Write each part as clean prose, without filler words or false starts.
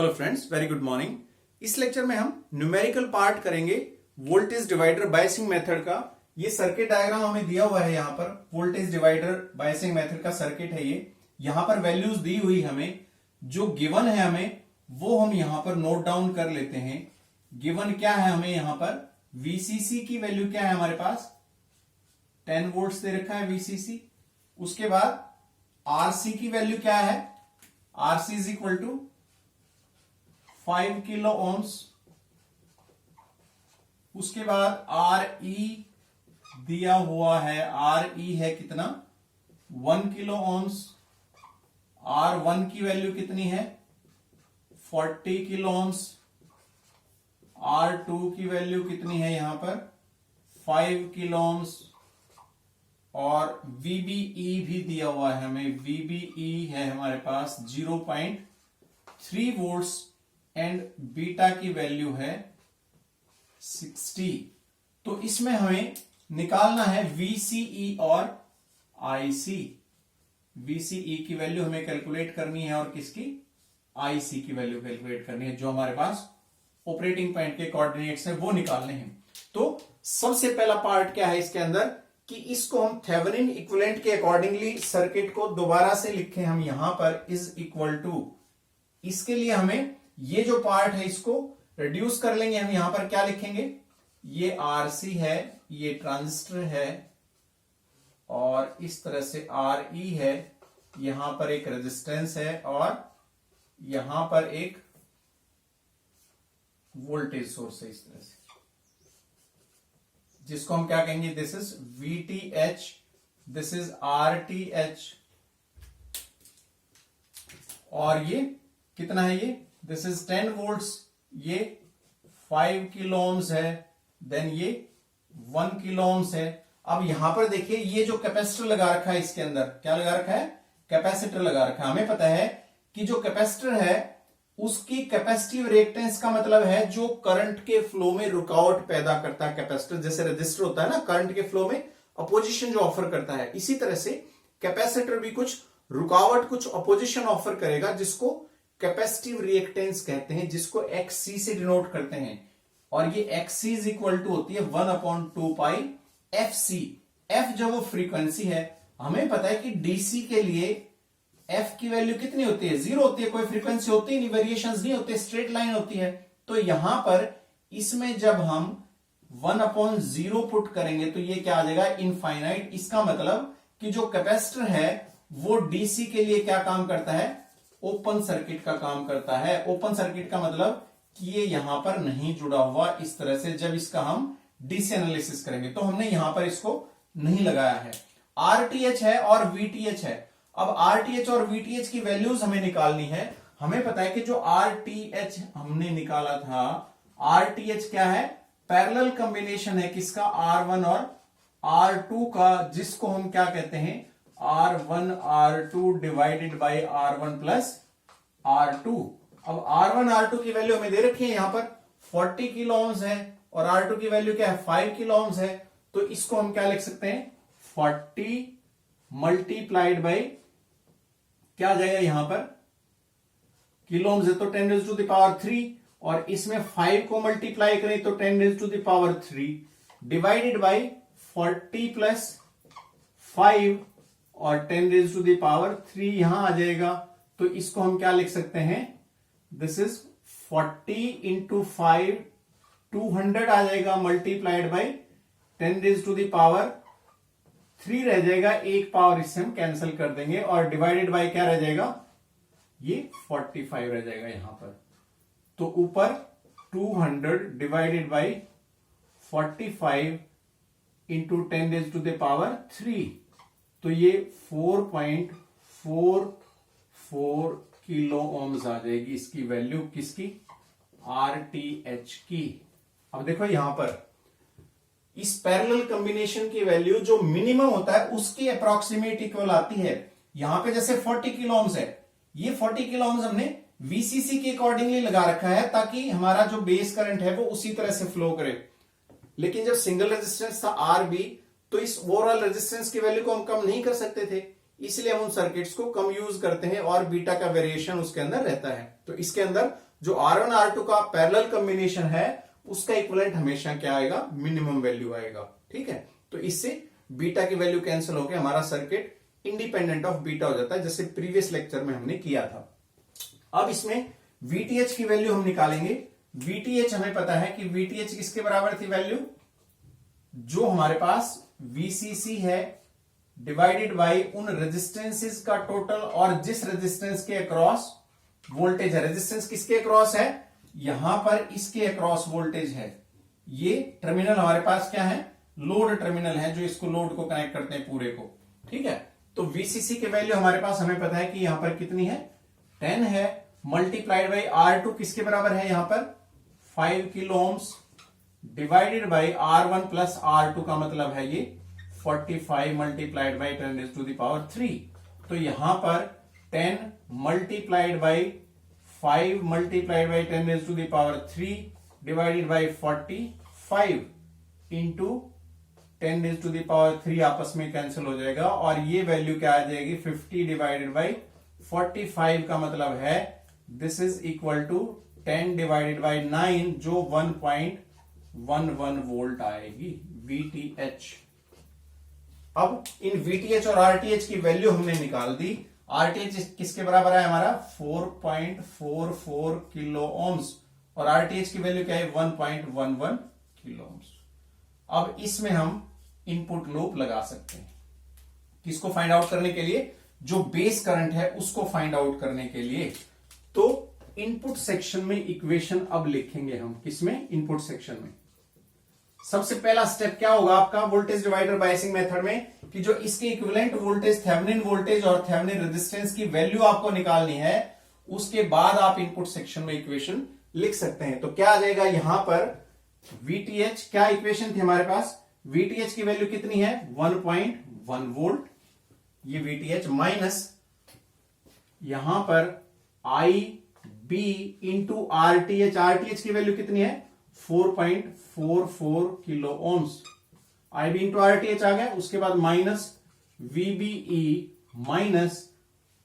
Hello friends, very good morning. इस lecture में हम न्यूमेरिकल पार्ट करेंगे वोल्टेज डिवाइडर बायसिंग मेथड का। ये सर्किट डायग्राम हमें दिया हुआ है। यहाँ पर वोल्टेज डिवाइडर बायसिंग मेथड का सर्किट है ये। यहाँ पर वैल्यूज दी हुई हमें, जो गिवन है हमें वो हम यहाँ पर नोट डाउन कर लेते हैं। गिवन क्या है हमें यहाँ पर, वीसीसी की वैल्यू क्या है हमारे पास, 10 वोल्ट्स दे रखा है वीसीसी। उसके बाद आरसी की वैल्यू क्या है, RC is equal to 5 kilo ohms. उसके बाद आर ई दिया हुआ है, आर ई है कितना, 1 किलो ओम्स। आर वन की वैल्यू कितनी है, 40 किलो ओम्स। आर टू की वैल्यू कितनी है यहां पर, 5 किलो ओम्स। और वीबीई भी दिया हुआ है हमें, वीबीई है हमारे पास 0.3 वोल्ट्स एंड बीटा की वैल्यू है 60। तो इसमें हमें निकालना है वीसीई और आईसी। वीसीई की वैल्यू हमें कैलकुलेट करनी है और किसकी, आईसी की वैल्यू कैलकुलेट करनी है, जो हमारे पास ऑपरेटिंग पॉइंट के कोऑर्डिनेट्स हैं वो निकालने हैं। तो सबसे पहला पार्ट क्या है इसके अंदर कि इसको हम थेवेनिन इक्विवेलेंट के अकॉर्डिंगली सर्किट को दोबारा से लिखें हम यहां पर, इज इक्वल टू। इसके लिए हमें ये जो पार्ट है इसको रिड्यूस कर लेंगे। हम यहां पर क्या लिखेंगे, ये आरसी है, ये ट्रांजिस्टर है, और इस तरह से आर ई है, यहां पर एक रेजिस्टेंस है, और यहां पर एक वोल्टेज सोर्स है इस तरह से, जिसको हम क्या कहेंगे, this is VTH, this is RTH. और ये कितना है, ये दिस इज 10 वोल्ट्स, ये 5 किलो ओम्स है, देन ये 1 किलो ओम्स है। अब यहां पर देखिए ये जो कैपेसिटर लगा रखा है इसके अंदर, क्या लगा रखा है, कैपेसिटर लगा रखा है। हमें पता है कि जो कैपेसिटर है उसकी कैपेसिटिव रिएक्टेंस का मतलब है जो करंट के फ्लो में रुकावट पैदा करता है कैपेसिटर। जैसे रजिस्टर होता है ना, करंट के फ्लो में अपोजिशन जो ऑफर करता है, इसी तरह से कैपेसिटर भी कुछ रुकावट, कुछ अपोजिशन ऑफर करेगा, जिसको कैपेसिटिव रिएक्टेंस कहते हैं, जिसको XC से डिनोट करते हैं। और ये XC इज इक्वल टू होती है 1/2 पाई FC। F जब वो फ्रीक्वेंसी है, हमें पता है कि DC के लिए F की वैल्यू कितनी होती है, 0 होती है, कोई फ्रीक्वेंसी होती नहीं, वेरिएशंस नहीं होते, स्ट्रेट लाइन होती है। तो यहां पर इसमें जब हम 1/0 पुट करेंगे तो ये क्या आ जाएगा, इनफाइनाइट। इसका मतलब कि जो कैपेसिटर है वो डीसी के लिए क्या काम करता है, ओपन सर्किट का काम करता है। ओपन सर्किट का मतलब कि ये यहां पर नहीं जुड़ा हुआ, इस तरह से जब इसका हम डीसी एनालिसिस करेंगे तो हमने यहां पर इसको नहीं लगाया है। आरटीएच है और वीटीएच है। अब आरटीएच और वीटीएच की वैल्यूज हमें निकालनी है। हमें पता है कि जो आरटीएच हमने निकाला था, आरटीएच क्या है, पैरेलल कॉम्बिनेशन है किसका, R1 और R2 का, जिसको हम क्या कहते हैं, R1 R2 divided by R1 plus R2। अब R1 R2 की वैल्यू हमें दे रखी है, यहां पर 40 किलो ओम्स है, और R2 की वैल्यू क्या है, 5 किलो ओम्स है। तो इसको हम क्या लिख सकते हैं, 40 मल्टीप्लाइड बाई क्या आ जाएगा, यहां पर किलो ओम्स है तो 10⁻³ और इसमें 5 को मल्टीप्लाई करें तो 10⁻³ डिवाइडेड बाई 40 प्लस 5 और 10⁻³ यहां आ जाएगा। तो इसको हम क्या लिख सकते हैं, दिस इज 40 इंटू 5, 200 आ जाएगा, मल्टीप्लाइड बाई 10⁻³ रह जाएगा, एक पावर इससे हम कैंसिल कर देंगे, और डिवाइडेड बाई क्या रह जाएगा, ये 45 रह जाएगा यहां पर। तो ऊपर 200 डिवाइडेड बाई 45 इंटू 10⁻³, तो ये 4.44 किलो ओम्स आ जाएगी इसकी वैल्यू, किसकी, आरटीएच की। अब देखो यहां पर इस पैरेलल कॉम्बिनेशन की वैल्यू जो मिनिमम होता है उसकी अप्रॉक्सीमेट इक्वल आती है। यहां पे जैसे 40 किलो ओम्स है, ये 40 किलो ओम्स हमने वीसीसी के अकॉर्डिंगली लगा रखा है ताकि हमारा जो बेस करंट है वो उसी तरह से फ्लो करे। लेकिन जब सिंगल रेजिस्टेंस था आरबी, तो इस ओवरऑल रेजिस्टेंस की वैल्यू को हम कम नहीं कर सकते थे, इसलिए हम उन सर्किट्स को कम यूज करते हैं और बीटा का वेरिएशन उसके अंदर रहता है। तो इसके अंदर जो R1 R2 का पैरेलल कॉम्बिनेशन है उसका इक्विवेलेंट हमेशा क्या आएगा, मिनिमम वैल्यू आएगा। ठीक है, तो इससे बीटा की वैल्यू कैंसिल होकर हमारा सर्किट इंडिपेंडेंट ऑफ बीटा हो जाता है, जैसे प्रीवियस लेक्चर में हमने किया था। अब इसमें VTH की वैल्यू हम निकालेंगे। VTH हमें पता है कि VTH किसके बराबर थी वैल्यू, जो हमारे पास VCC है डिवाइडेड बाय उन रेजिस्टेंसेस का टोटल और जिस रेजिस्टेंस के अक्रॉस वोल्टेज है। रेजिस्टेंस किसके अक्रॉस है, यहां पर इसके अक्रॉस वोल्टेज है। ये टर्मिनल हमारे पास क्या है, लोड टर्मिनल है, जो इसको लोड को कनेक्ट करते हैं पूरे को। ठीक है, तो VCC की वैल्यू हमारे पास हमें पता है कि यहां पर कितनी है, 10 है, मल्टीप्लाइड बाई R2 किसके बराबर है, यहां पर 5 kilo ohms divided by R1 plus R2 का मतलब है ये 45 multiplied by 10 raise to the power 3। तो यहां पर 10 multiplied by 5 multiplied by 10 raise to the power 3 divided by 45 into 10 raise to the power 3 आपस में कैंसिल हो जाएगा, और ये वैल्यू क्या आ जाएगी, 50 डिवाइडेड बाई 45 का मतलब है this is equal to 10 divided by 9 जो 1.11 वोल्ट आएगी VTH। अब इन VTH और RTH की वैल्यू हमने निकाल दी। RTH किसके बराबर है हमारा 4.44 किलो ओम्स और RTH की वैल्यू क्या है 1.11 किलो ओम्स। अब इसमें हम इनपुट लूप लगा सकते हैं, किसको फाइंड आउट करने के लिए, जो बेस करंट है उसको फाइंड आउट करने के लिए। तो इनपुट सेक्शन में इक्वेशन अब लिखेंगे हम, किसमें, इनपुट सेक्शन में। सबसे पहला स्टेप क्या होगा आपका वोल्टेज डिवाइडर बायसिंग मेथड में, कि जो इसके इक्विवेलेंट वोल्टेज थेवेनिन वोल्टेज और थेवेनिन रेजिस्टेंस की वैल्यू आपको निकालनी है, उसके बाद आप इनपुट सेक्शन में इक्वेशन लिख सकते हैं। तो क्या आ जाएगा यहां पर VTH, क्या इक्वेशन थी हमारे पास, VTH की वैल्यू कितनी है 1.1 वोल्ट, ये VTH माइनस यहां पर IB इंटू RTH, RTH की वैल्यू कितनी है 4.44 kilo ohms, IB into RTH आ गया। उसके बाद माइनस VBE माइनस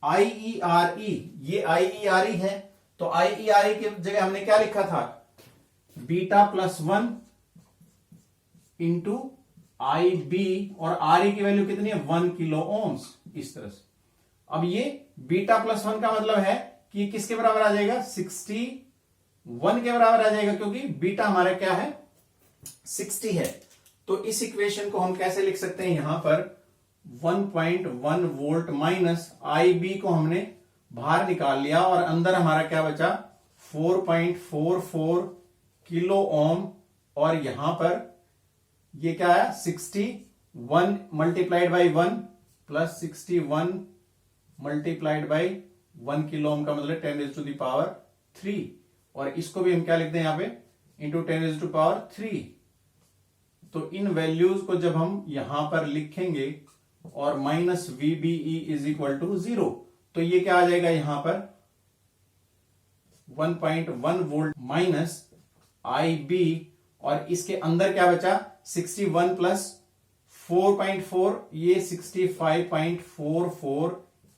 IERE, ये IERE है, तो IERE की जगह हमने क्या लिखा था, बीटा प्लस 1 इंटू IB, और RE की वैल्यू कितनी है 1 किलो ओम्स, इस तरह से। अब ये बीटा प्लस 1 का मतलब है कि किसके बराबर आ जाएगा 61 के बराबर आ जाएगा, क्योंकि बीटा हमारा क्या है 60 है। तो इस इक्वेशन को हम कैसे लिख सकते हैं, यहां पर 1.1 वोल्ट माइनस IB को हमने बाहर निकाल लिया और अंदर हमारा क्या बचा 4.44 किलो ओम, और यहां पर ये क्या है 61 multiplied by 1 plus 61 multiplied by 1 kilo ओम का मतलब 10 रेज़ टू द पावर 3, और इसको भी हम क्या लिखते हैं यहां पे इंटू 10 रेज़ टू पावर 3। तो इन वैल्यूज को जब हम यहां पर लिखेंगे और minus VBE is equal to 0, तो ये क्या आ जाएगा यहां पर 1.1 वोल्ट माइनस IB, और इसके अंदर क्या बचा 61 प्लस 4.4, ये 65.44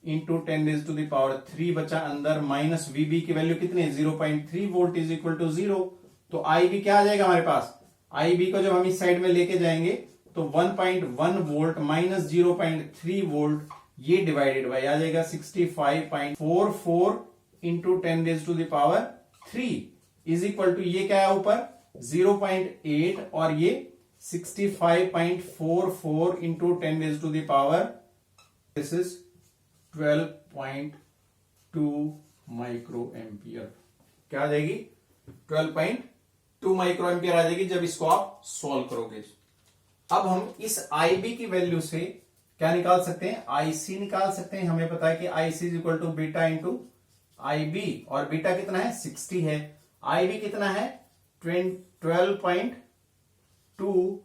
into 10 raise to the power 3 बचा अंदर, माइनस VB की वैल्यू कितनी है 0.3 वोल्ट इज इक्वल टू 0। तो IB क्या आ जाएगा हमारे पास, IB को जब हम इस साइड में लेके जाएंगे तो 1.1 वोल्ट माइनस 0.3 वोल्ट, ये डिवाइडेड बाय आ जाएगा 65.44 into 10 raise to the power 3 is equal to ये क्या है ऊपर 0.8 और ये 65.44 into 10 raise to the power, this is 12.2 micro ampere. क्या आ जाएगी 12.2 माइक्रो एम्पियर आ जाएगी जब इसको आप सॉल्व करोगे। अब हम इस IB की वैल्यू से क्या निकाल सकते हैं, IC निकाल सकते हैं। हमें पता है कि IC is equal to beta into IB, और बीटा कितना है 60 है, IB कितना है 12.2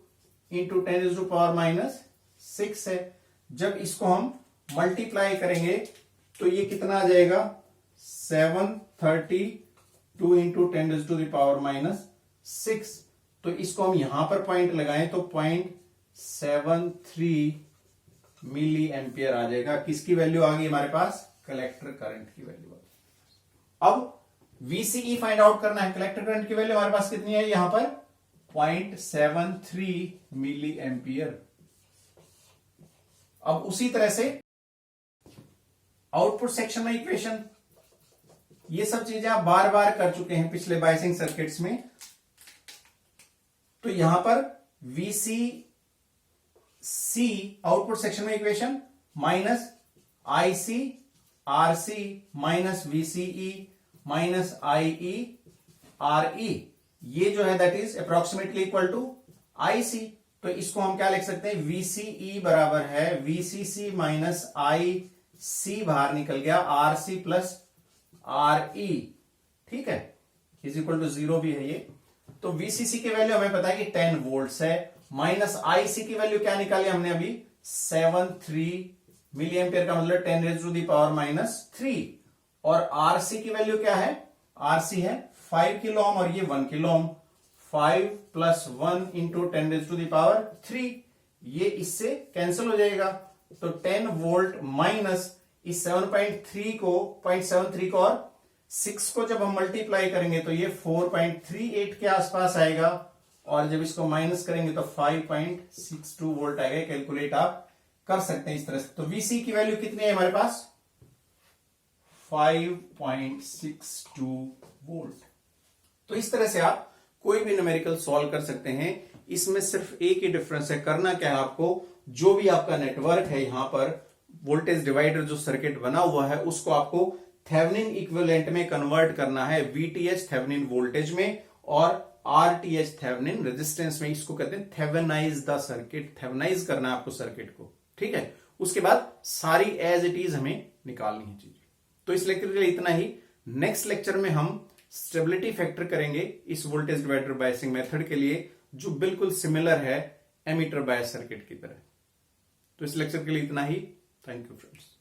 into 10 raise to power minus 6 है। जब इसको हम मल्टीप्लाई करेंगे तो ये कितना आ जाएगा 732 into 10 raise to the power minus 6। तो इसको हम यहां पर पॉइंट लगाएं तो 0.73 मिली एम्पियर आ जाएगा। किसकी वैल्यू आ गई हमारे पास, कलेक्टर करंट की वैल्यू। अब VCE फाइंड आउट करना है। कलेक्टर करंट की वैल्यू हमारे पास कितनी है यहां पर 0.73 मिली एम्पियर। अब उसी तरह से आउटपुट सेक्शन में इक्वेशन, ये सब चीजें आप बार बार कर चुके हैं पिछले बायसिंग सर्किट्स में। तो यहां पर VCC आउटपुट सेक्शन में equation minus IC RC minus VCE minus IE RE, ये जो है that is approximately equal to IC। तो इसको हम क्या लिख सकते हैं, VCE बराबर है VCC माइनस IC, बाहर निकल गया RC प्लस RE, ठीक है, इज इक्वल टू 0 भी है ये। तो VCC की वैल्यू हमें पता है कि 10 वोल्ट्स है, माइनस IC की वैल्यू क्या निकाली हमने अभी 73 मिली एम्पियर, का मतलब 10 raise to the power minus 3। और RC की वैल्यू क्या है, RC है 5 किलो ओम और ये 1 kilo ohm, 5 plus 1 into 10 raise to the power 3, ये इससे कैंसिल हो जाएगा। तो 10 वोल्ट माइनस इस 7.3 को 0.73 को और 6 को जब हम मल्टीप्लाई करेंगे तो ये 4.38 के आसपास आएगा, और जब इसको माइनस करेंगे तो 5.62 वोल्ट आएगा। कैलकुलेट आप कर सकते हैं इस तरह से। तो VC की वैल्यू कितनी है हमारे पास 5.62 वोल्ट। तो इस तरह से आप कोई भी न्यूमेरिकल सॉल्व कर सकते हैं। इसमें सिर्फ एक ही डिफरेंस है, करना क्या है आपको, जो भी आपका नेटवर्क है यहां पर वोल्टेज डिवाइडर जो सर्किट बना हुआ है उसको आपको थेवेनिन इक्विवेलेंट में कन्वर्ट करना है, VTH थेवेनिन वोल्टेज में और RTH थेवेनिन रेजिस्टेंस में। इसको कहते हैं थेवेनाइज द सर्किट, थेवेनाइज करना है आपको सर्किट को, ठीक है। उसके बाद सारी एज इट इज हमें निकालनी है चीजें। तो इस लेक्चर के लिए इतना ही। नेक्स्ट लेक्चर में हम स्टेबिलिटी फैक्टर करेंगे इस वोल्टेज डिवाइडर बायसिंग मेथड के लिए, जो बिल्कुल सिमिलर है एमीटर बायस सर्किट की तरह। तो इस लेक्चर के लिए इतना ही। Thank you friends.